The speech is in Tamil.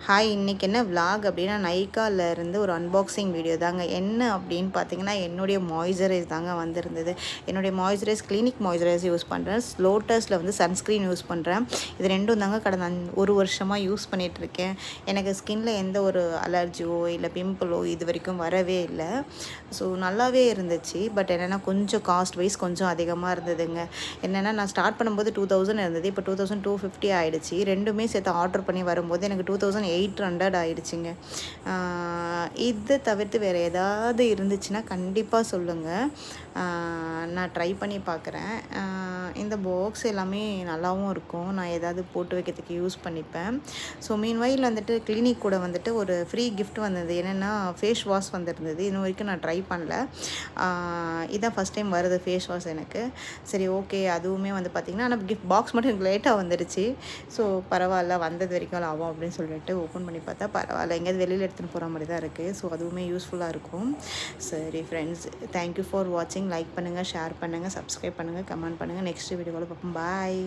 ஹாய், இன்றைக்கி என்ன விலாக் அப்படின்னா நைக்காவிலேருந்து ஒரு அன்பாக்சிங் வீடியோ தாங்க. என்ன அப்படின்னு பார்த்தீங்கன்னா, என்னுடைய மாய்ஸ்சரைஸ் தாங்க வந்திருந்தது. என்னுடைய மாய்ஸ்சரைஸ் கிளினிக் மாய்ஸ்சரைஸ் யூஸ் பண்ணுறேன். லோட்டஸில் வந்து சன்ஸ்க்ரீன் யூஸ் பண்ணுறேன். இது ரெண்டும் தாங்க கடந்த ஒரு வருஷமாக யூஸ் பண்ணிகிட்ருக்கேன். எனக்கு ஸ்கின்ல எந்த ஒரு அலர்ஜியோ இல்லை பிம்பிளோ இது வரைக்கும் வரவே இல்லை. ஸோ நல்லாவே இருந்துச்சு. பட் என்னென்னா கொஞ்சம் காஸ்ட் வைஸ் கொஞ்சம் அதிகமாக இருந்ததுங்க. என்னென்னா நான் ஸ்டார்ட் பண்ணும்போது 2000 இருந்தது. இப்போ 2250 ஆகிடுச்சு. ரெண்டுமே சேர்த்து ஆர்டர் பண்ணி வரும்போது எனக்கு 2800 ஆயிடுச்சுங்க. இது தவிர்த்து வேறு ஏதாவது இருந்துச்சுன்னா கண்டிப்பாக சொல்லுங்கள். நான் ட்ரை பண்ணி பார்க்குறேன். இந்த பாக்ஸ் எல்லாமே நல்லாவும் இருக்கும். நான் ஏதாவது போட்டு வைக்கிறதுக்கு யூஸ் பண்ணிப்பேன். ஸோ மீன்வைல் வந்துட்டு கிளினிக் கூட வந்துட்டு ஒரு ஃப்ரீ கிஃப்ட் வந்தது. என்னென்னா ஃபேஸ் வாஷ் வந்திருந்தது. இன்னும் வரைக்கும் நான் ட்ரை பண்ணல. இதான் ஃபஸ்ட் டைம் வருது ஃபேஸ் வாஷ் எனக்கு. சரி, ஓகே. அதுவுமே வந்து பார்த்திங்கன்னா ஆனால் கிஃப்ட் பாக்ஸ் மட்டும் எனக்கு லேட்டாக வந்துடுச்சு. ஸோ பரவாயில்ல, வந்தது வரைக்கும் லாபம் அப்படின்னு சொல்லிட்டு ஓப்பன் பண்ணி பார்த்தா பரவாயில்ல, எங்கேயாவது வெளியில் எடுத்துகிட்டு போகிற மாதிரி தான் இருக்குது. ஸோ அதுவுமே யூஸ்ஃபுல்லாக இருக்கும். சரி ஃப்ரெண்ட்ஸ், தேங்க்யூ ஃபார் வாட்சிங். லைக் பண்ணுங்கள், ஷேர் பண்ணுங்கள், சப்ஸ்கிரைப் பண்ணுங்கள், கமெண்ட் பண்ணுங்கள். நெக்ஸ்ட் வீடியோவில் பார்ப்போம். பாய்.